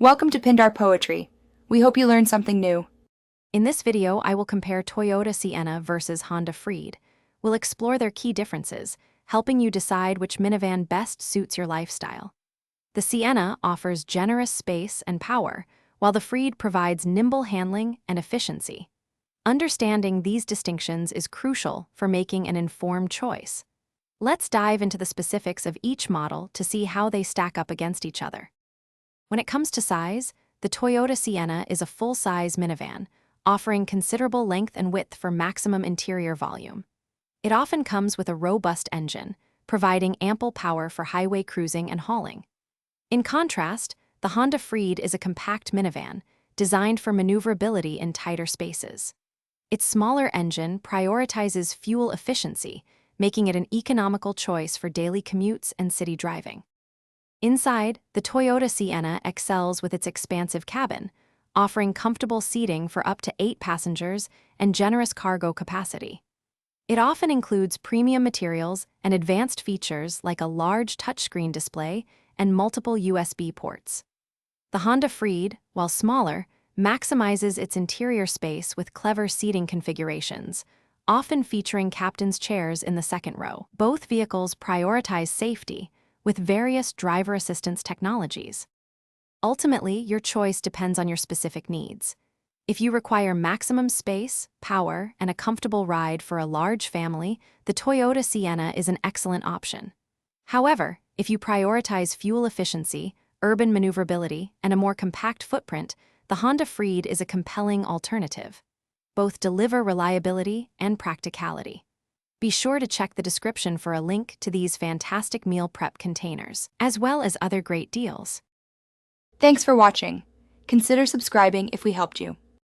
Welcome to Pindar Poetry. We hope you learned something new. In this video, I will compare Toyota Sienna versus Honda Freed. We'll explore their key differences, helping you decide which minivan best suits your lifestyle. The Sienna offers generous space and power, while the Freed provides nimble handling and efficiency. Understanding these distinctions is crucial for making an informed choice. Let's dive into the specifics of each model to see how they stack up against each other. When it comes to size, the Toyota Sienna is a full-size minivan, offering considerable length and width for maximum interior volume. It often comes with a robust engine, providing ample power for highway cruising and hauling. In contrast, the Honda Freed is a compact minivan, designed for maneuverability in tighter spaces. Its smaller engine prioritizes fuel efficiency, making it an economical choice for daily commutes and city driving. Inside, the Toyota Sienna excels with its expansive cabin, offering comfortable seating for up to 8 passengers and generous cargo capacity. It often includes premium materials and advanced features like a large touchscreen display and multiple USB ports. The Honda Freed, while smaller, maximizes its interior space with clever seating configurations, often featuring captain's chairs in the second row. Both vehicles prioritize safety, with various driver assistance technologies. Ultimately, your choice depends on your specific needs. If you require maximum space, power, and a comfortable ride for a large family, the Toyota Sienna is an excellent option. However, if you prioritize fuel efficiency, urban maneuverability, and a more compact footprint, the Honda Freed is a compelling alternative. Both deliver reliability and practicality. Be sure to check the description for a link to these fantastic meal prep containers, as well as other great deals. Thanks for watching. Consider subscribing if we helped you.